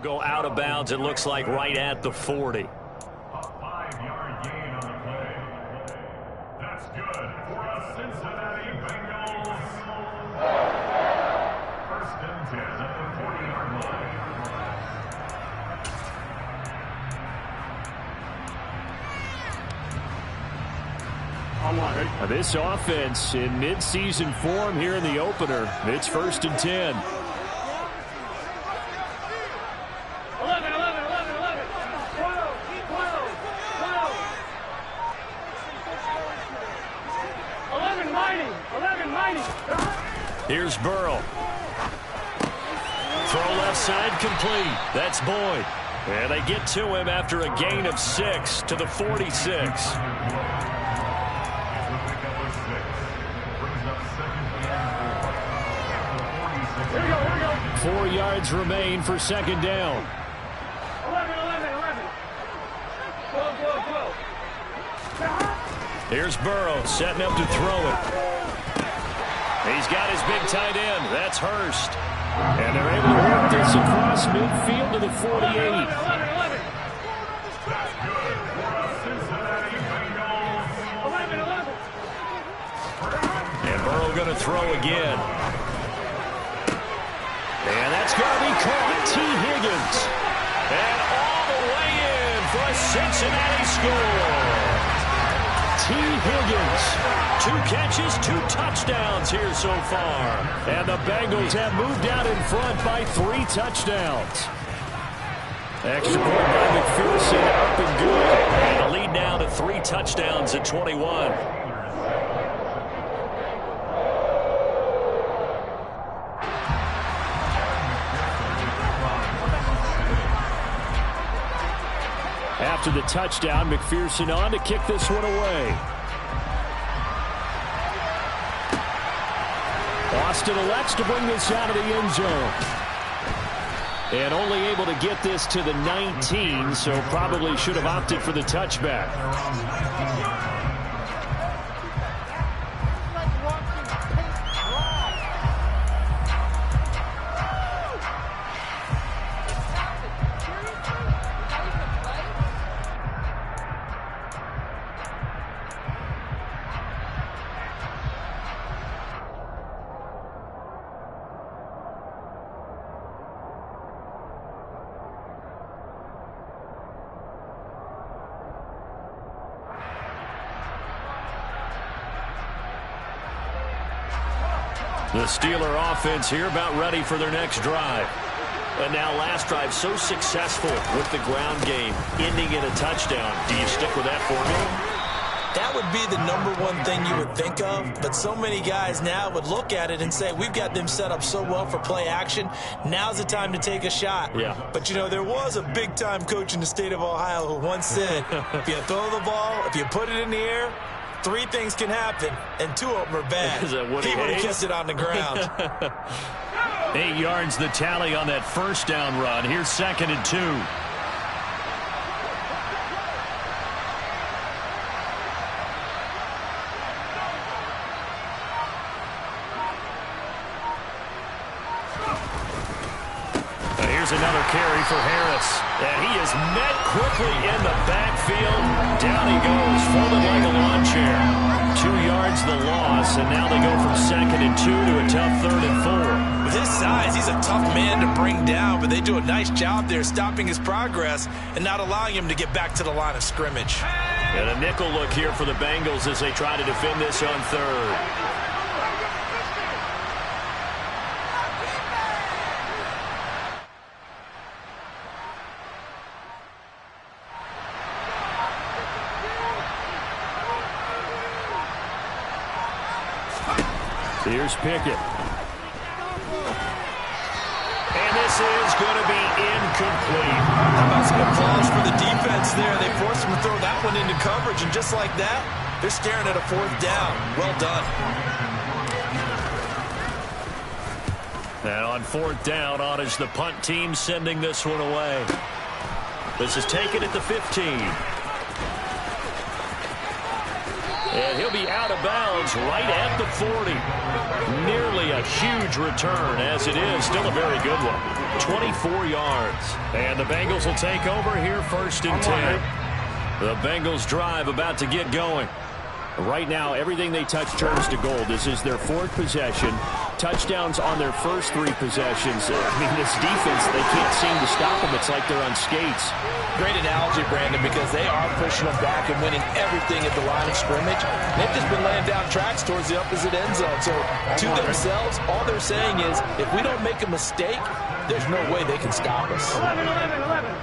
Go out of bounds, it looks like right at the 40. A 5-yard gain on the play. That's good for a Cincinnati Bengals. First and 10 at the 40-yard line. This offense in mid-season form here in the opener. It's first and 10. 11-90. Here's Burrow. Throw left side complete. That's Boyd. And they get to him after a gain of 6 to the 46. Here we go. 4 yards remain for second down. 11. 12. Here's Burrow setting up to throw it. He's got his big tight end. That's Hurst. And they're able to work this across midfield to the 48. 11. That's good for a Cincinnati Bengals. 11. And Burrow going to throw again. And that's going to be caught. T. Higgins. And all the way in for a Cincinnati score. T. Higgins. 2 catches, 2 touchdowns here so far. And the Bengals have moved out in front by 3 touchdowns. Extra point by McPherson, up and good. And the lead now to 3 touchdowns at 21. After the touchdown, McPherson on to kick this one away. Austin elects to bring this out of the end zone. And only able to get this to the 19, so probably should have opted for the touchback. The Steeler offense here about ready for their next drive. And now last drive so successful with the ground game, ending in a touchdown. Do you stick with that formula? That would be the #1 thing you would think of, but so many guys now would look at it and say, we've got them set up so well for play action, now's the time to take a shot. Yeah. But, you know, there was a big-time coach in the state of Ohio who once said, if you throw the ball, if you put it in the air, 3 things can happen, and 2 of them are bad. Is that what he would have kissed it on the ground. 8 yards the tally on that first down run. Here's 2nd and 2. Here's another carry for Harris. And he is met quickly in the backfield. Down he goes, folded like a lawn chair. 2 yards the loss, and now they go from 2nd and 2 to a tough 3rd and 4. With his size, he's a tough man to bring down, but they do a nice job there stopping his progress and not allowing him to get back to the line of scrimmage. And a nickel look here for the Bengals as they try to defend this on 3rd. Here's Pickett. And this is going to be incomplete. How about some applause for the defense there? They forced him to throw that one into coverage, and just like that, they're staring at a 4th down. Well done. And on 4th down, on is the punt team sending this one away. This is taken at the 15. And he'll be out of bounds right at the 40. Nearly a huge return, as it is still a very good one. 24 yards. And the Bengals will take over here, 1st and 10. The Bengals drive about to get going. Right now, everything they touch turns to gold. This is their 4th possession. Touchdowns on their first 3 possessions. I mean, this defense, they can't seem to stop them. It's like they're on skates. Great analogy, Brandon, because they are pushing them back and winning everything at the line of scrimmage. They've just been laying down tracks towards the opposite end zone. So to themselves, all they're saying is, if we don't make a mistake, there's no way they can stop us. 11, 11, 11.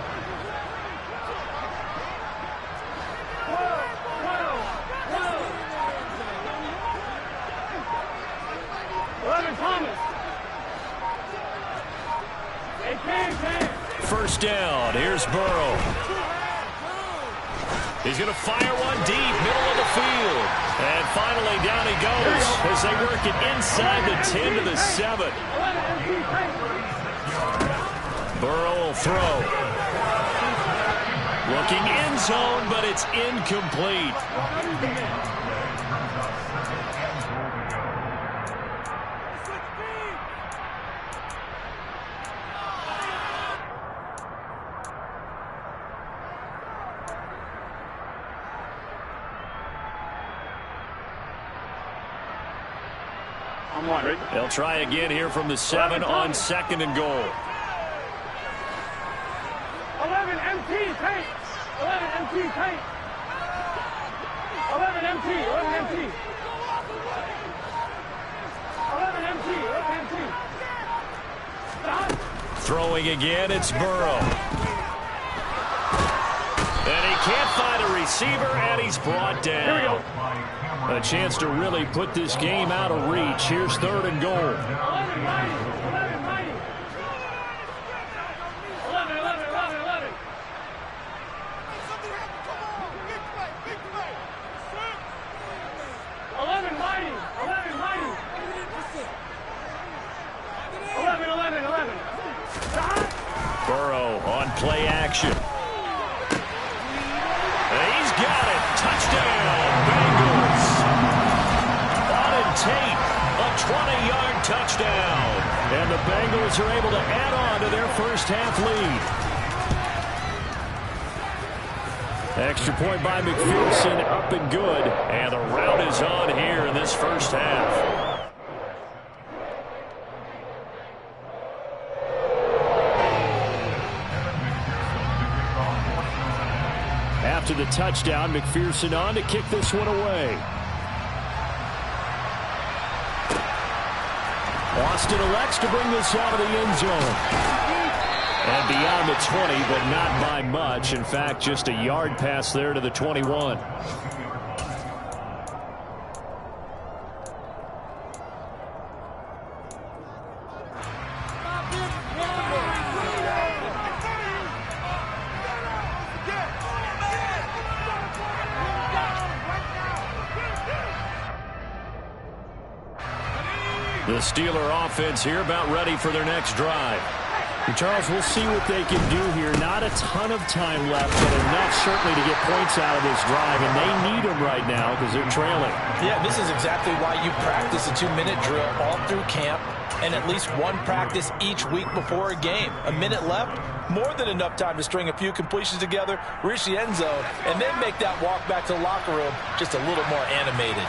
First down. Here's Burrow. He's going to fire one deep, middle of the field. And finally down he goes as they work it inside the 10 to the 7. Burrow will throw. Looking end zone, but it's incomplete. They'll try again here from the 7 on 2nd and goal. 11 MT, tank. 11 MT, tank. 11 MT, 11 MT. 11 MT, 11 MT. Stop. Throwing again, it's Burrow. And he can't find a receiver, and he's brought down. Here we go. A chance to really put this game out of reach. Here's 3rd and goal. 11, 90. 11, 90. 11, 11, 11, 11. 11, 90. 11, 90. 11, 11, 11. Stop. Burrow on play action. And he's got it. Touchdown, Bengals. Tate, a 20-yard touchdown. And the Bengals are able to add on to their first half lead. Extra point by McPherson, up and good. And the rout is on here in this first half. After the touchdown, McPherson on to kick this one away. Austin elects to bring this out of the end zone. And beyond the 20, but not by much. In fact, just a yard pass there to the 21. The Steeler offense here about ready for their next drive. And Charles, we'll see what they can do here. Not a ton of time left, but enough certainly to get points out of this drive, and they need them right now because they're trailing. Yeah, this is exactly why you practice a 2-minute drill all through camp and at least one practice each week before a game. A minute left, more than enough time to string a few completions together, reach the end zone, and then make that walk back to the locker room just a little more animated.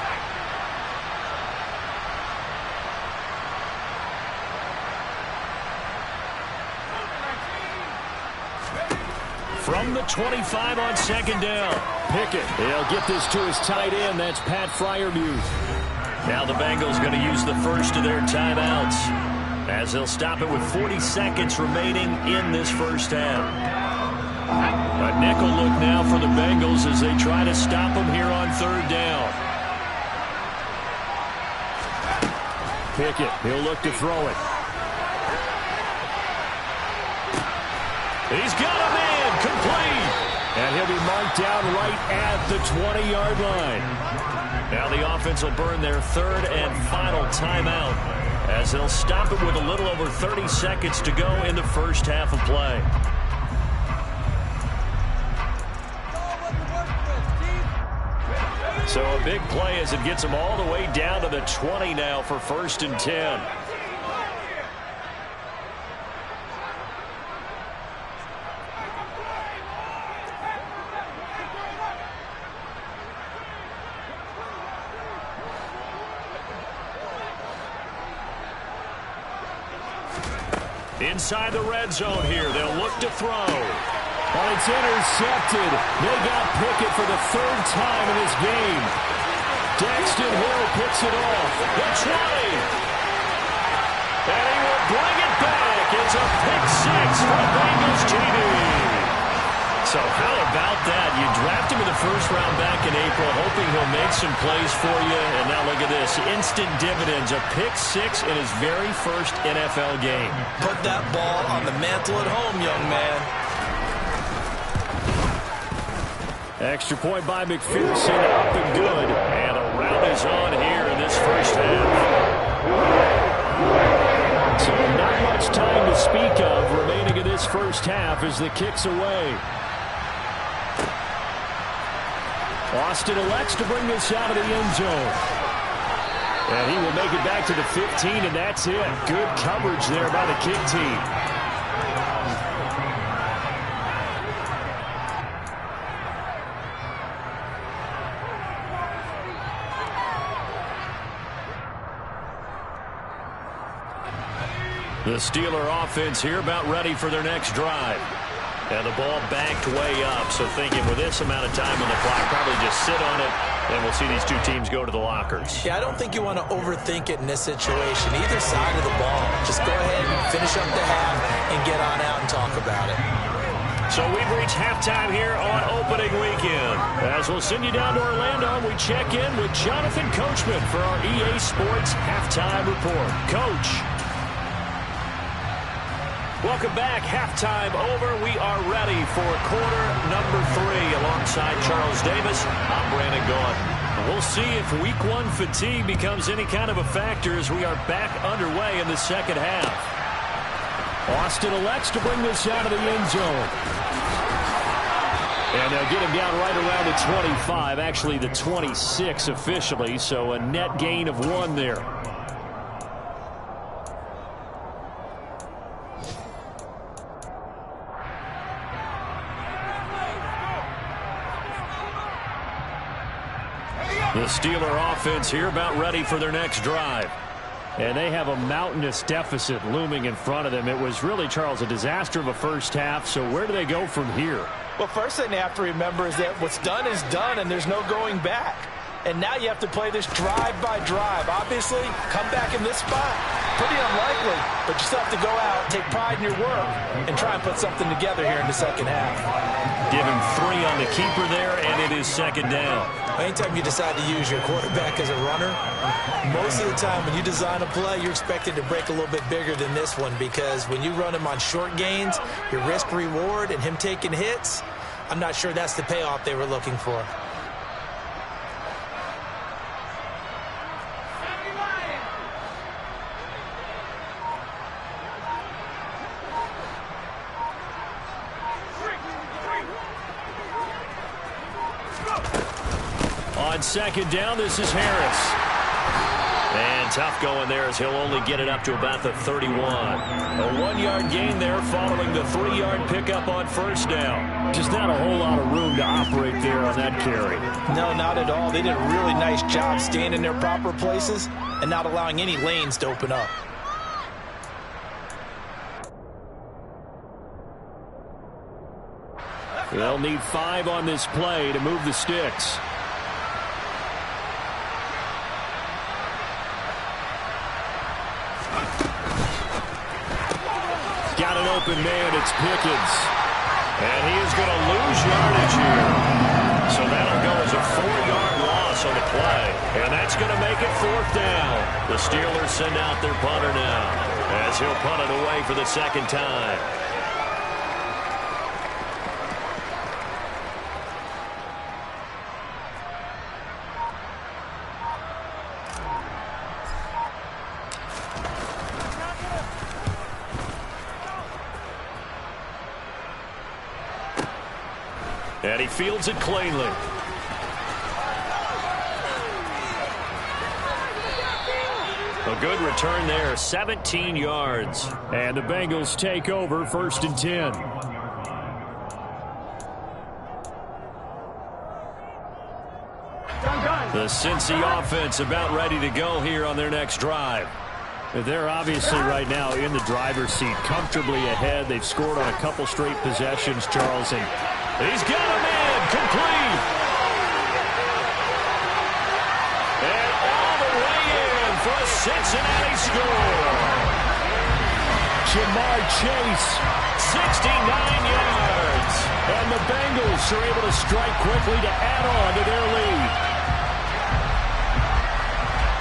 From the 25 on 2nd down. Pickett, he'll get this to his tight end. That's Pat Freiermuth. Now the Bengals going to use the first of their timeouts as they'll stop it with 40 seconds remaining in this first half. A nickel look now for the Bengals as they try to stop them here on 3rd down. Pickett, he'll look to throw it. He's got a man, complete. And he'll be marked down right at the 20-yard line. Now the offense will burn their 3rd and final timeout as they'll stop it with a little over 30 seconds to go in the first half of play. So a big play as it gets them all the way down to the 20 now for 1st and 10. Inside the red zone here. They'll look to throw. Well, it's intercepted. They got Pickett for the 3rd time in this game. Daxton Hill picks it off. The 20. And he will bring it back. It's a pick 6 for Bengals TD. So how about that? You draft him in the 1st round back in April, hoping he'll make some plays for you. And now look at this. Instant dividends. A pick 6 in his very 1st NFL game. Put that ball on the mantle at home, young man. Extra point by McPherson, up and good. And a rout is on here in this 1st half. So not much time to speak of remaining in this 1st half as the kick's away. Austin elects to bring this out of the end zone. And he will make it back to the 15, and that's it. Good coverage there by the kick team. The Steeler offense here about ready for their next drive. And the ball backed way up, so thinking with this amount of time on the clock, probably just sit on it, and we'll see these two teams go to the lockers. Yeah, I don't think you want to overthink it in this situation. Either side of the ball. Just go ahead and finish up the half and get on out and talk about it. So we've reached halftime here on opening weekend. As we'll send you down to Orlando, we check in with Jonathan Coachman for our EA Sports Halftime Report. Coach. Welcome back. Halftime over. We are ready for quarter number 3 alongside Charles Davis. I'm Brandon Gaudin. We'll see if week 1 fatigue becomes any kind of a factor as we are back underway in the 2nd half. Austin elects to bring this out of the end zone. And they'll get him down right around the 25, actually the 26 officially, so a net gain of 1 there. The Steeler offense here about ready for their next drive. And they have a mountainous deficit looming in front of them. It was really, Charles, a disaster of a 1st half. So where do they go from here? Well, first thing they have to remember is that what's done is done, and there's no going back. And now you have to play this drive by drive. Obviously, come back in this spot. Pretty unlikely, but you still have to go out, take pride in your work, and try and put something together here in the 2nd half. Give him 3 on the keeper there, and it is 2nd down. Anytime you decide to use your quarterback as a runner, most of the time when you design a play, you're expected to break a little bit bigger than this one, because when you run him on short gains, your risk-reward and him taking hits, I'm not sure that's the payoff they were looking for. On 2nd down, this is Harris. And tough going there as he'll only get it up to about the 31. A 1-yard gain there following the 3-yard pickup on 1st down. Just not a whole lot of room to operate there on that carry. No, not at all. They did a really nice job staying in their proper places and not allowing any lanes to open up. They'll need 5 on this play to move the sticks. Got an open man. It's Pickens. And he is going to lose yardage here. So that'll go as a 4-yard loss on the play. And that's going to make it 4th down. The Steelers send out their punter now as he'll punt it away for the 2nd time. And he fields it cleanly. good return there, 17 yards. And the Bengals take over 1st and 10. The Cincy offense about ready to go here on their next drive. They're obviously right now in the driver's seat, comfortably ahead. They've scored on a couple straight possessions, Charles, and he's got a man complete. And all the way in for a Cincinnati score. Jamar Chase, 69 yards. And the Bengals are able to strike quickly to add on to their lead.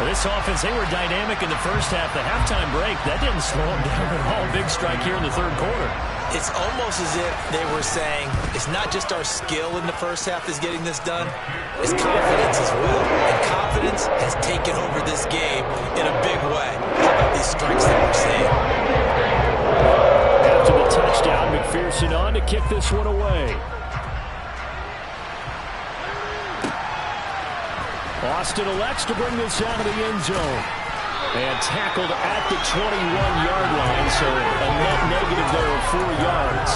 This offense, they were dynamic in the first half. The halftime break, that didn't slow them down at all. Big strike here in the third quarter. It's almost as if they were saying, it's not just our skill in the first half that's getting this done, it's confidence as well. And confidence has taken over this game in a big way. How about these strikes that we're seeing? After the touchdown, McPherson on to kick this one away. Austin elects to bring this out of the end zone. And tackled at the 21-yard line, so a net negative there of 4 yards.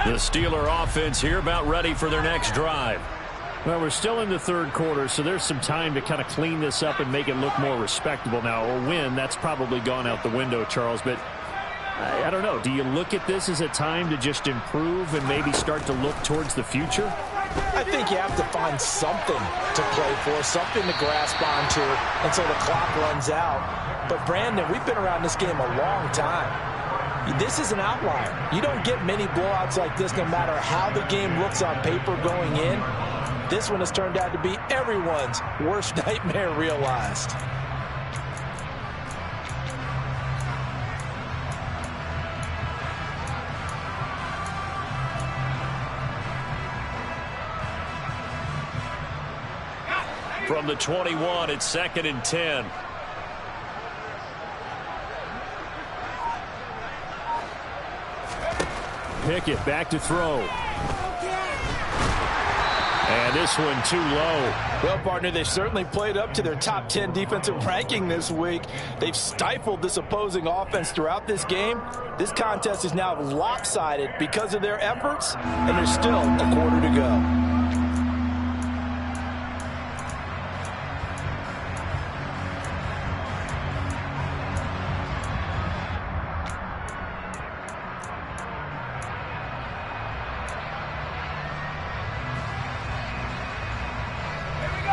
The Steeler offense here about ready for their next drive. Well, we're still in the third quarter, so there's some time to kind of clean this up and make it look more respectable now. A win, that's probably gone out the window, Charles, but I don't know. Do you look at this as a time to just improve and maybe start to look towards the future? I think you have to find something to play for, something to grasp onto until the clock runs out. But, Brandon, we've been around this game a long time. This is an outlier. You don't get many blowouts like this no matter how the game looks on paper going in. This one has turned out to be everyone's worst nightmare realized. From the 21, it's 2nd and 10. Pickett back to throw. And this one too low. Well, partner, they've certainly played up to their top 10 defensive ranking this week. They've stifled this opposing offense throughout this game. This contest is now lopsided because of their efforts, and there's still a quarter to go.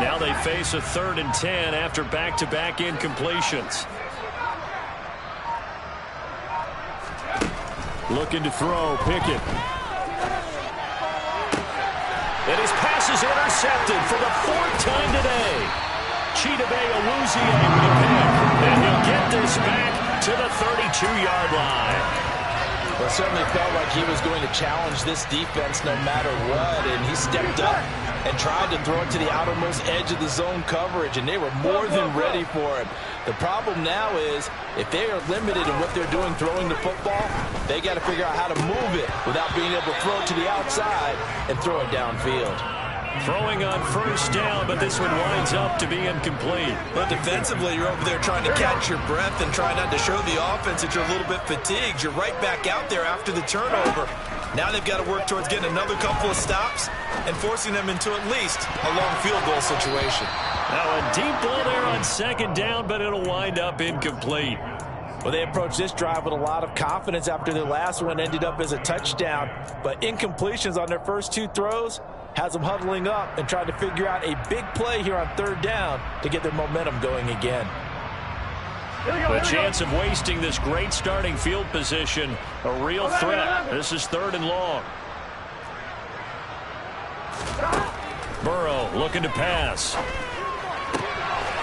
Now they face a 3rd and 10 after back-to-back incompletions. Looking to throw, Pickett. And his pass is intercepted for the 4th time today. Chidobe Awuzie with a pick. And he'll get this back to the 32-yard line. Well, it certainly felt like he was going to challenge this defense no matter what, and he stepped up and tried to throw it to the outermost edge of the zone coverage, and they were more than ready for him. The problem now is if they are limited in what they're doing throwing the football, they got to figure out how to move it without being able to throw it to the outside and throw it downfield. Throwing on 1st down, but this one winds up to be incomplete. But defensively, you're over there trying to catch your breath and try not to show the offense that you're a little bit fatigued. You're right back out there after the turnover. Now they've got to work towards getting another couple of stops and forcing them into at least a long field goal situation. Now a deep ball there on 2nd down, but it'll wind up incomplete. Well, they approached this drive with a lot of confidence after their last one ended up as a touchdown. But incompletions on their first 2 throws has them huddling up and trying to figure out a big play here on 3rd down to get their momentum going again. The chance of wasting this great starting field position, a real threat. This is 3rd and long. Burrow looking to pass.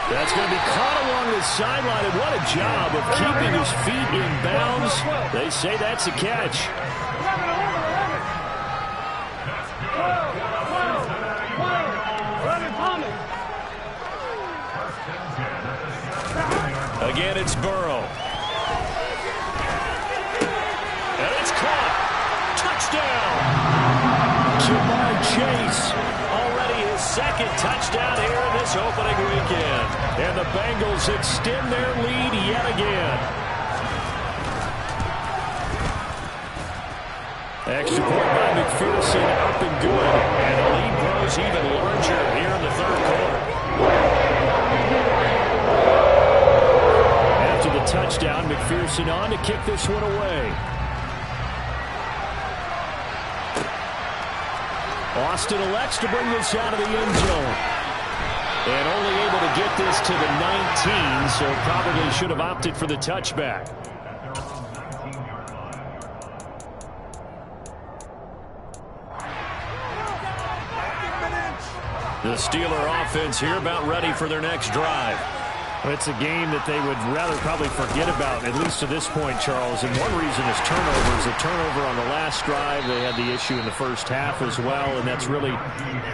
That's going to be caught along the sideline, and what a job of keeping his feet in bounds. They say that's a catch. Again, it's Burrow. And it's caught. Touchdown. Jamar Chase. Already his second touchdown here in this opening weekend. And the Bengals extend their lead yet again. Extra point by McPherson, up and good. And the lead grows even larger here in the third quarter. After the touchdown, McPherson on to kick this one away. Austin elects to bring this out of the end zone. And only able to get this to the 19, so probably should have opted for the touchback. The Steeler offense here about ready for their next drive. It's a game that they would rather probably forget about, at least to this point, Charles. And one reason is turnovers. A turnover on the last drive. They had the issue in the first half as well, and that's really,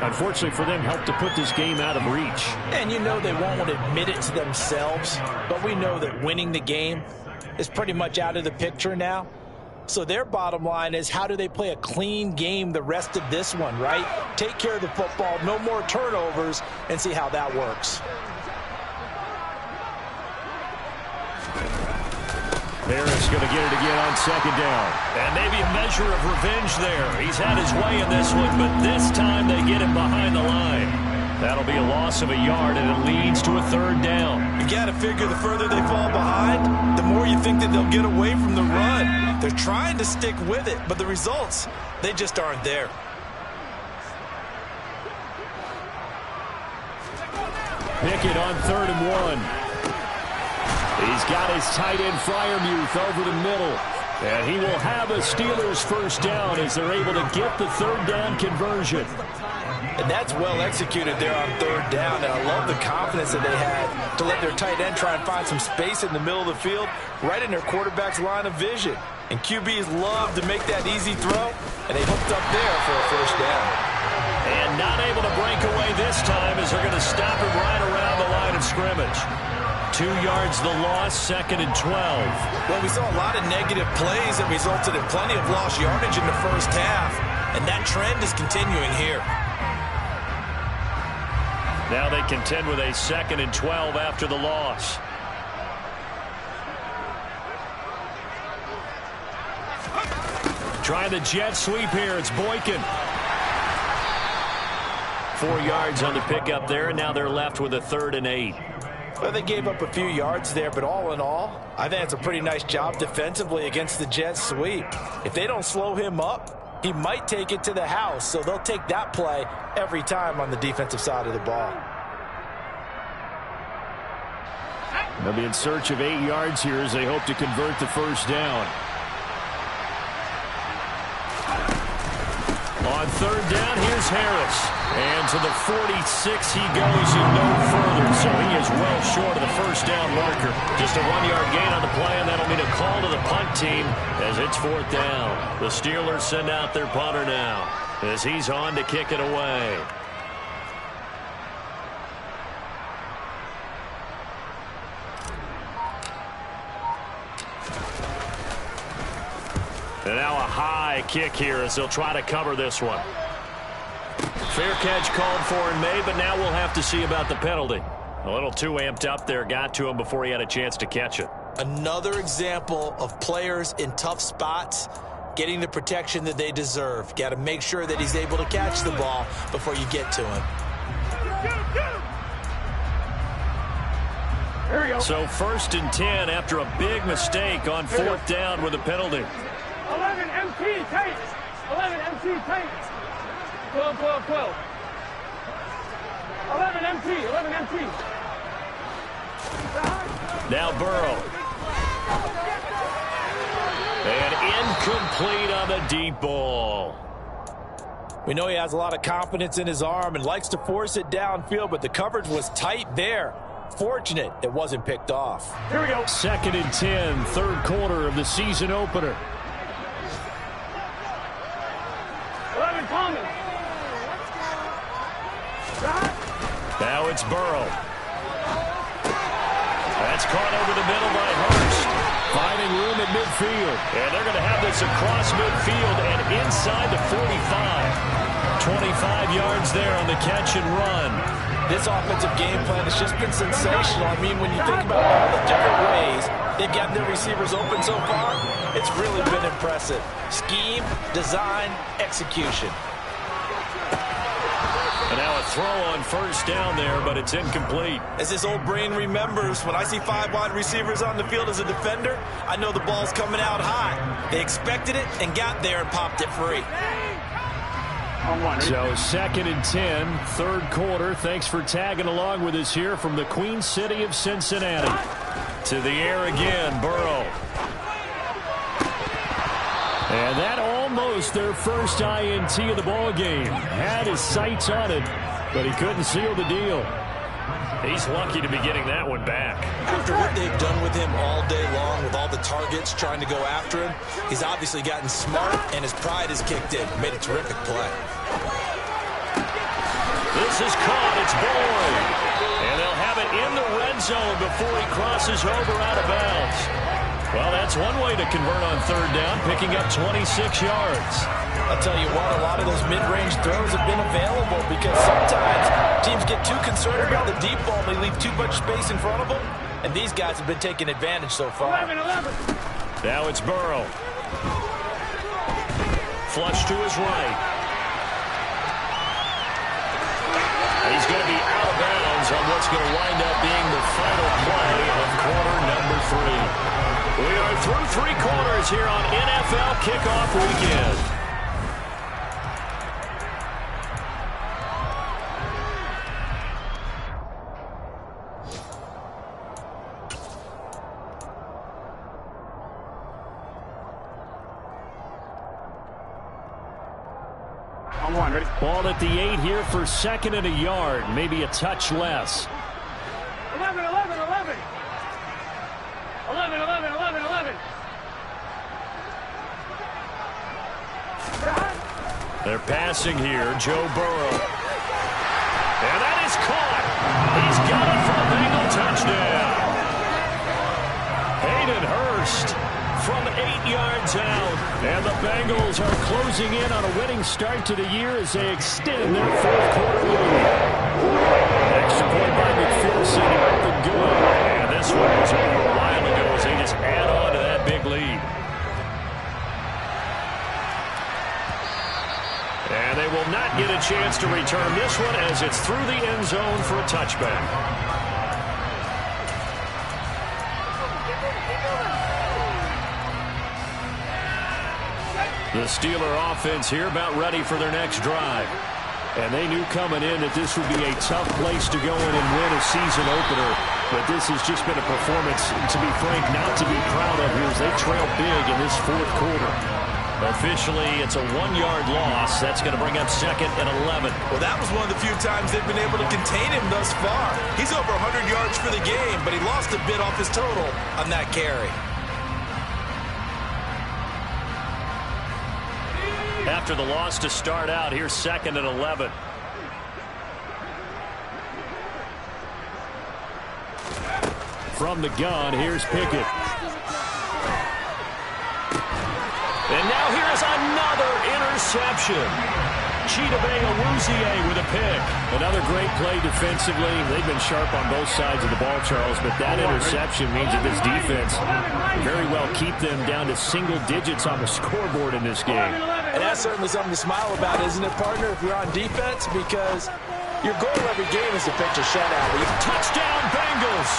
unfortunately for them, helped to put this game out of reach. And you know they won't admit it to themselves, but we know that winning the game is pretty much out of the picture now. So their bottom line is, how do they play a clean game the rest of this one, right? Take care of the football, no more turnovers, and see how that works. Harris going to get it again on second down. And maybe a measure of revenge there. He's had his way in this one, but this time they get him behind the line. That'll be a loss of a yard, and it leads to a third down. You got to figure the further they fall behind, the more you think that they'll get away from the run. They're trying to stick with it, but the results, they just aren't there. Pickett on 3rd and 1. He's got his tight end Freiermuth over the middle. And he will have a Steelers first down as they're able to get the third down conversion. And that's well executed there on 3rd down. And I love the confidence that they had to let their tight end try and find some space in the middle of the field, right in their quarterback's line of vision. And QBs love to make that easy throw, and they hooked up there for a first down. And not able to break away this time as they're going to stop him right around the line of scrimmage. 2 yards the loss, 2nd and 12. Well, we saw a lot of negative plays that resulted in plenty of lost yardage in the first half, and that trend is continuing here. Now they contend with a 2nd and 12 after the loss. Trying the jet sweep here. It's Boykin. 4 yards on the pickup there, and now they're left with a 3rd and 8. Well, they gave up a few yards there, but all in all, I think it's a pretty nice job defensively against the jet sweep. If they don't slow him up, he might take it to the house, so they'll take that play every time on the defensive side of the ball. They'll be in search of 8 yards here as they hope to convert the first down. On 3rd down, here's Harris. And to the 46 he goes and no further. So he is well short of the first down marker. Just a 1-yard gain on the play, and that'll mean a call to the punt team as it's 4th down. The Steelers send out their punter now as he's on to kick it away. And now a high kick here as they'll try to cover this one. Fair catch called for and made, but now we'll have to see about the penalty. A little too amped up there, got to him before he had a chance to catch it. Another example of players in tough spots getting the protection that they deserve. Got to make sure that he's able to catch the ball before you get to him. Here we go. So 1st and 10 after a big mistake on 4th down with a penalty. 11 MT tape. 11 MT tape. 12, 12, 12. 11 MT, 11 MT. Now Burrow. And incomplete on the deep ball. We know he has a lot of confidence in his arm and likes to force it downfield, but the coverage was tight there. Fortunate it wasn't picked off. Here we go. 2nd and 10, 3rd quarter of the season opener. 11 Thomas. Now it's Burrow. That's caught over the middle by Hurst. Finding room at midfield. And they're going to have this across midfield and inside the 45. 25 yards there on the catch and run. This offensive game plan has just been sensational. I mean, when you think about all the different ways they've gotten their receivers open so far, it's really been impressive. Scheme, design, execution. And now a throw on first down there, but it's incomplete. As this old brain remembers, when I see 5 wide receivers on the field as a defender, I know the ball's coming out high. They expected it and got there and popped it free. So 2nd and 10, third quarter. Thanks for tagging along with us here from the Queen City of Cincinnati. To the air again, Burrow. And that almost their first INT of the ball game. Had his sights on it, but he couldn't seal the deal. He's lucky to be getting that one back. After what they've done with him all day long, with all the targets trying to go after him, he's obviously gotten smart, and his pride has kicked in. Made a terrific play. This is caught. It's Boyd. And they'll have it in the red zone before he crosses over out of bounds. Well, that's one way to convert on third down, picking up 26 yards. I'll tell you what, a lot of those mid-range throws have been available because sometimes teams get too concerned about the deep ball and they leave too much space in front of them, and these guys have been taking advantage so far. 11. Now it's Burrow. Flush to his right. He's going to be out of bounds on what's going to wind up being the final play of quarter number 3. We are through 3 quarters here on NFL Kickoff Weekend. Ball at the 8 here for 2nd and a yard, maybe a touch less. 11. 11. They're passing here, Joe Burrow. And that is caught. He's got it for a Bengal touchdown. Hayden Hurst from 8 yards out. And the Bengals are closing in on a winning start to the year as they extend their 4th quarter lead. Extra point by McPherson, up and good. And this one was over a while ago as they just add on to that big lead. And they will not get a chance to return this one as it's through the end zone for a touchback. The Steeler offense here about ready for their next drive. And they knew coming in that this would be a tough place to go in and win a season opener. But this has just been a performance, to be frank, not to be proud of here as they trail big in this 4th quarter. Officially, it's a 1-yard loss. That's going to bring up 2nd and 11. Well, that was one of the few times they've been able to contain him thus far. He's over 100 yards for the game, but he lost a bit off his total on that carry. After the loss to start out, here's 2nd and 11. From the gun, here's Pickett. And now here's another interception. Chidobe Awuzie with a pick. Another great play defensively. They've been sharp on both sides of the ball, Charles, but that interception means that this defense very well keep them down to single digits on the scoreboard in this game. And that's certainly something to smile about, isn't it, partner, if you're on defense? Because your goal every game is to pitch a shutout. Touchdown, Bengals!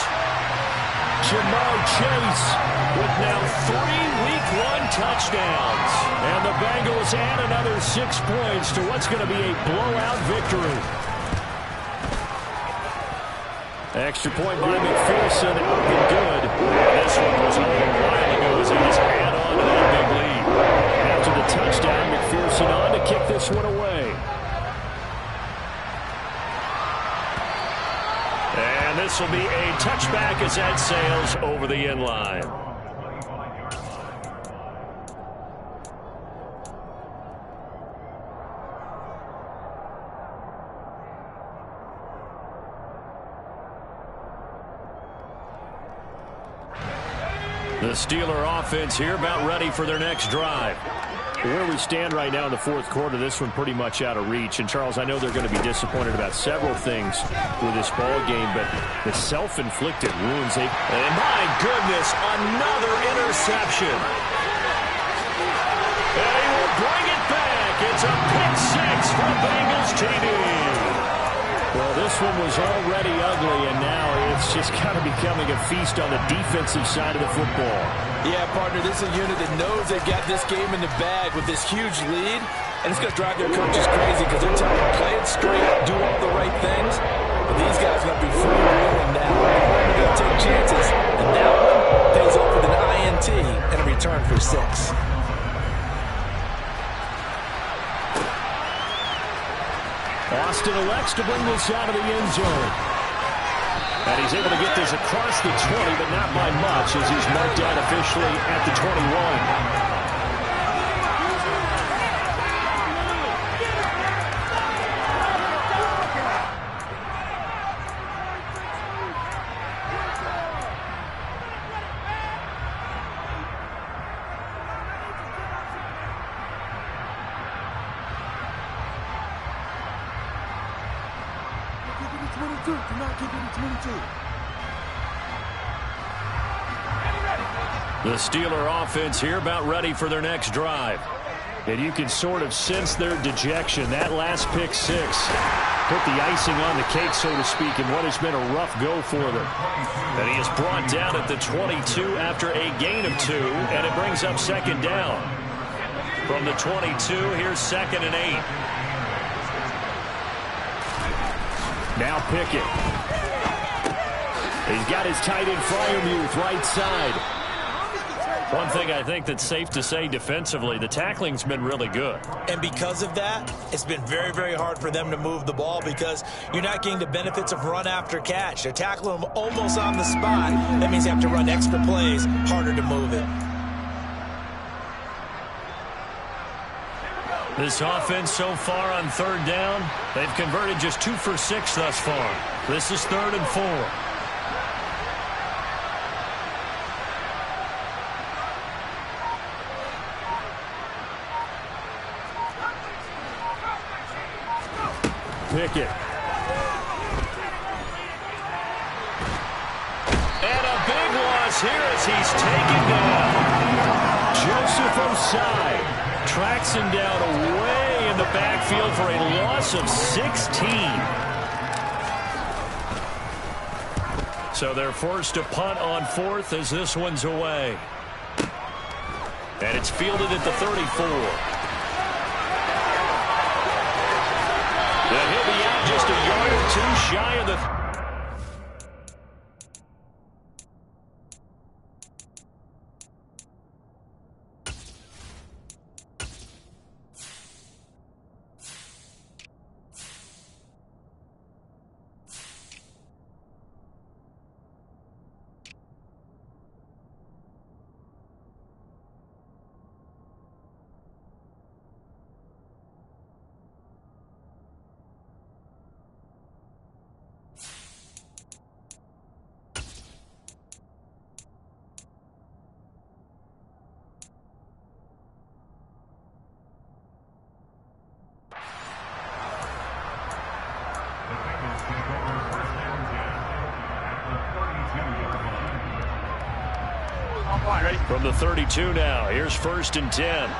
Jamar Chase with now 3 Week 1 touchdowns. And the Bengals add another 6 points to what's going to be a blowout victory. Extra point by McPherson, up and good. This one was over a while ago as they just add on to that big lead. After the touchdown, McPherson on to kick this one away. And this will be a touchback as that sails over the end line. The Steeler offense here about ready for their next drive. Where we stand right now in the fourth quarter, this one pretty much out of reach. And, Charles, I know they're going to be disappointed about several things with this ball game, but the self-inflicted wounds. And my goodness, another interception. And he will bring it back. It's a pick six for Bengals TD. Well, this one was already ugly, and now it's just kind of becoming a feast on the defensive side of the football. Yeah, partner, this is a unit that knows they've got this game in the bag with this huge lead, and it's going to drive their coaches crazy because they're telling them, play it straight, do all the right things, but these guys are going to be freewheeling now. They're going to take chances, and that one pays off with an INT and a return for 6. Austin elects to bring this out of the end zone. And he's able to get this across the 20, but not by much, as he's marked out officially at the 21. The Steeler offense here about ready for their next drive. And you can sort of sense their dejection. That last pick six put the icing on the cake, so to speak, in what has been a rough go for them. And he is brought down at the 22 after a gain of 2, and it brings up second down. From the 22, here's 2nd and 8. Now Pickett. He's got his tight end Freiermuth right side. One thing I think that's safe to say defensively, the tackling's been really good. And because of that, it's been very, very hard for them to move the ball because you're not getting the benefits of run after catch. They're tackling them almost on the spot. That means they have to run extra plays, harder to move it. This offense so far on 3rd down, they've converted just 2 for 6 thus far. This is 3rd and 4. Pickett. And a big loss here as he's taken down. Joseph Osai tracks him down away in the backfield for a loss of 16. So they're forced to punt on 4th as this one's away. And it's fielded at the 34. And he'll be out just a yard or 2 shy of the... From the 32 now, here's 1st and 10.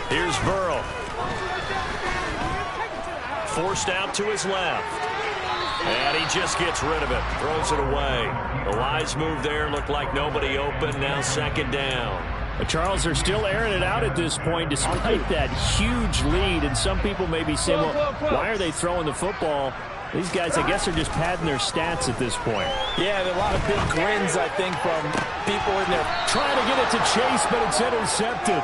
Here's Burrow. Forced out to his left. And he just gets rid of it. Throws it away. The wise move there. Looked like nobody open. Now 2nd down. Charles, they're still airing it out at this point despite that huge lead. And some people may be saying, well, why are they throwing the football? These guys, I guess, are just padding their stats at this point. Yeah, there are a lot of big grins, I think, from people in there. Trying to get it to Chase, but it's intercepted.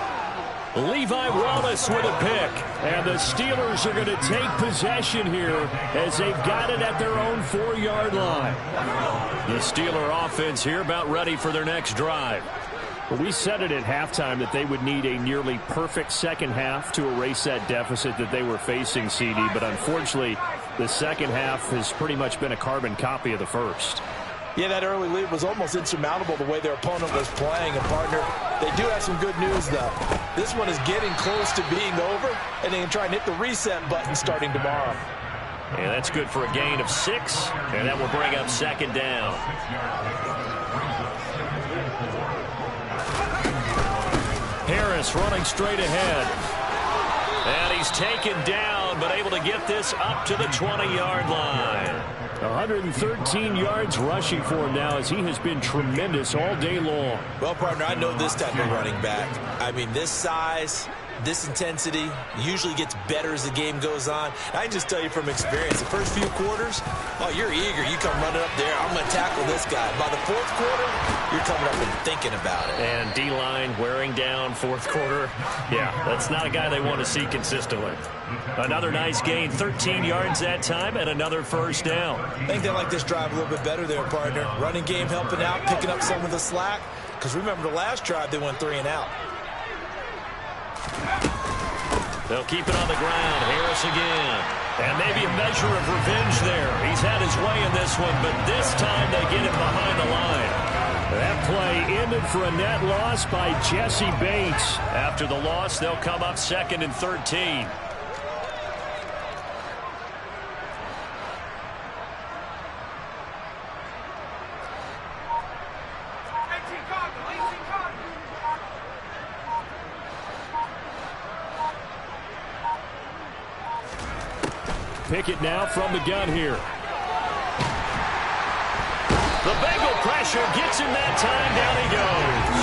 Levi Wallace with a pick. And the Steelers are going to take possession here as they've got it at their own 4-yard line. The Steeler offense here about ready for their next drive. Well, we said it at halftime that they would need a nearly perfect second half to erase that deficit that they were facing, CD. But unfortunately, the second half has pretty much been a carbon copy of the first. Yeah, that early lead was almost insurmountable the way their opponent was playing. And, partner, they do have some good news, though. This one is getting close to being over, and they can try and hit the reset button starting tomorrow. And that's good for a gain of 6, and that will bring up second down. Harris running straight ahead. And he's taken down, but able to get this up to the 20-yard line. 113 yards rushing for him now, as he has been tremendous all day long. Well, partner, I know this type of running back. I mean, this size, this intensity usually gets better as the game goes on. I can just tell you from experience, the first few quarters, oh, you're eager. You come running up there, I'm going to tackle this guy. By the fourth quarter, you're coming up and thinking about it. And D-line wearing down fourth quarter. Yeah, that's not a guy they want to see consistently. Another nice gain, 13 yards that time, and another first down. I think they like this drive a little bit better there, partner. Running game helping out, picking up some of the slack. Because remember the last drive, they went 3 and out. They'll keep it on the ground. Harris again. And maybe a measure of revenge there. He's had his way in this one, but this time they get him behind the line. That play ended for a net loss by Jesse Bates. After the loss, they'll come up 2nd and 13. Pickett now from the gun here. The Bengal pressure gets him that time. Down he goes.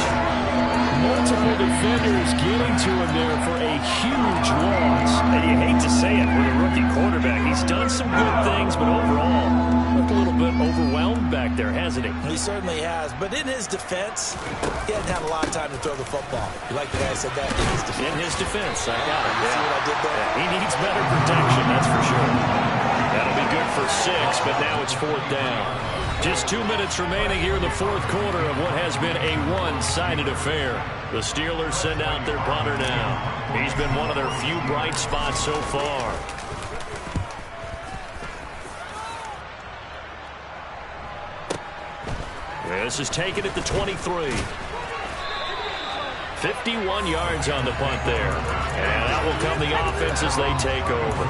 Multiple defenders getting to him there for a huge loss. And you hate to say it with a rookie quarterback. He's done some good things, but overall, looked a little bit overwhelmed back there, hasn't he? He certainly has. But in his defense, he hasn't had a lot of time to throw the football. You like the way I said that? In his defense. In his defense, I got it. You see what I did there? Yeah, he needs better protection, that's for sure. That'll be good for 6, but now it's 4th down. Just 2 minutes remaining here in the fourth quarter of what has been a one-sided affair. The Steelers send out their punter now. He's been one of their few bright spots so far. This is taken at the 23. 51 yards on the punt there. And that will come the offense as they take over.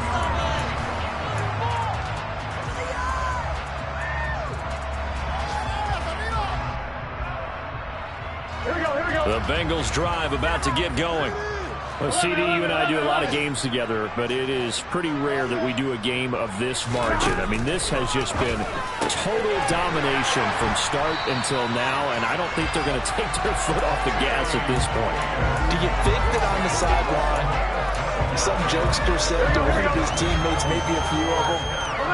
The Bengals drive about to get going. Well, CD, you and I do a lot of games together, but it is pretty rare that we do a game of this margin. I mean, this has just been total domination from start until now, and I don't think they're going to take their foot off the gas at this point. Do you think that on the sideline, some jokester said to one of his teammates, maybe a few of them,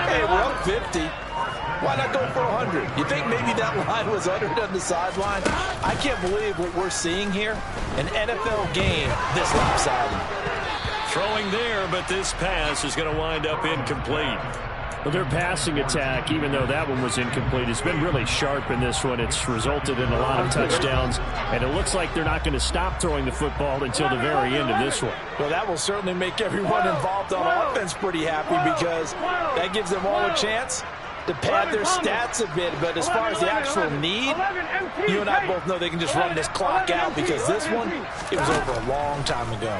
hey, we're up 50. Why not go for 100? You think maybe that line was uttered on the sideline? I can't believe what we're seeing here. An NFL game this lopsided. Throwing there, but this pass is going to wind up incomplete. Well, their passing attack, even though that one was incomplete, has been really sharp in this one. It's resulted in a lot of touchdowns, and it looks like they're not going to stop throwing the football until the very end of this one. Well, that will certainly make everyone involved on offense pretty happy, because that gives them all a chance to pad their stats a bit. But as far as the actual need, you and I both know they can just run this clock out, because this one, it was over a long time ago.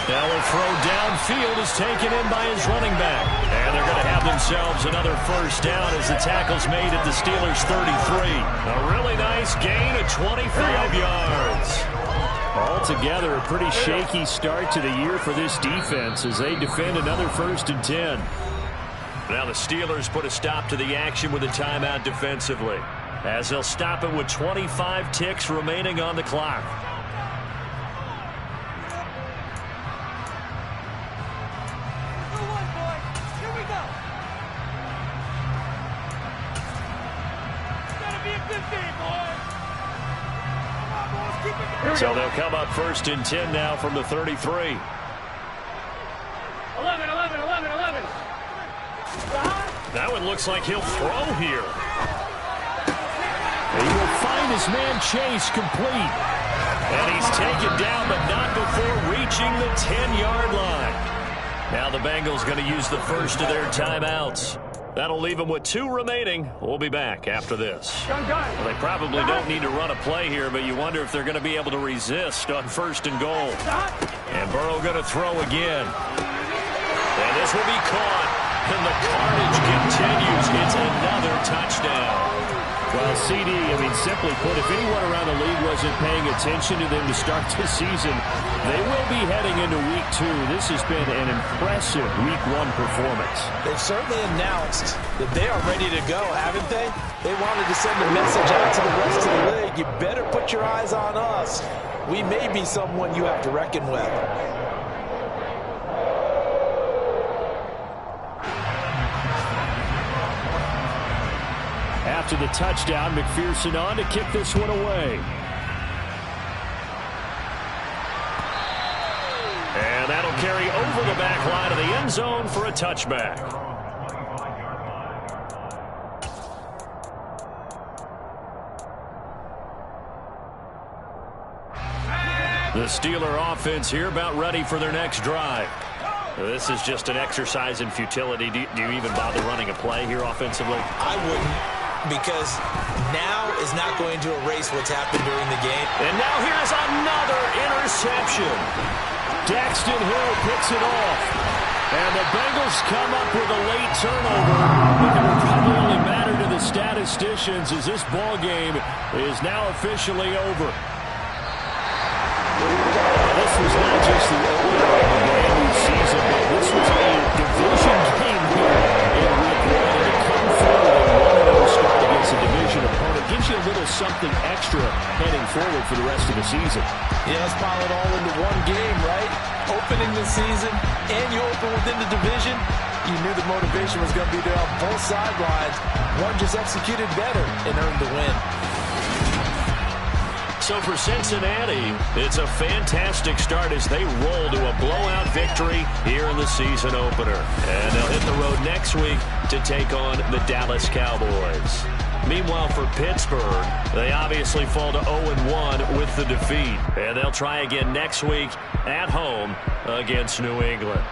Now a throw downfield is taken in by his running back. And they're going to have themselves another first down as the tackle's made at the Steelers' 33. A really nice gain of 25 yards. Altogether, a pretty shaky start to the year for this defense as they defend another 1st and 10. Now the Steelers put a stop to the action with a timeout defensively, as they'll stop it with 25 ticks remaining on the clock. So they'll come up 1st and 10 now from the 33. 11, 11, 11. That one looks like he'll throw here. He will find his man Chase complete. And he's taken down, but not before reaching the 10-yard line. Now the Bengals going to use the first of their timeouts. That'll leave them with 2 remaining. We'll be back after this. Well, they probably don't need to run a play here, but you wonder if they're going to be able to resist on 1st and goal. And Burrow going to throw again. And this will be caught. And the carnage continues. It's another touchdown. Well, CD, simply put, if anyone around the league wasn't paying attention to them to start this season, they will be heading into Week 2. This has been an impressive Week 1 performance. They've certainly announced that they are ready to go, haven't they? They wanted to send a message out to the rest of the league. You better put your eyes on us. We may be someone you have to reckon with. After the touchdown, McPherson on to kick this one away. And that'll carry over the back line of the end zone for a touchback. The Steeler offense here about ready for their next drive. This is just an exercise in futility. Do you even bother running a play here offensively? I wouldn't, because now is not going to erase what's happened during the game. And now here's another interception. Daxton Hill picks it off. And the Bengals come up with a late turnover. But it will probably only matter to the statisticians as this ball game is now officially over. This was not just the opener of a brand new season, but this was a division game here in Week 1. And to come through with a 1-0 start against a division opponent gives you a little something extra heading forward for the rest of the season. Yeah, let's pile it all into one game, right? Opening the season, and you open within the division. You knew the motivation was going to be there on both sidelines. One just executed better and earned the win. So for Cincinnati, it's a fantastic start as they roll to a blowout victory here in the season opener. And they'll hit the road next week to take on the Dallas Cowboys. Meanwhile, for Pittsburgh, they obviously fall to 0-1 with the defeat. And they'll try again next week at home against New England.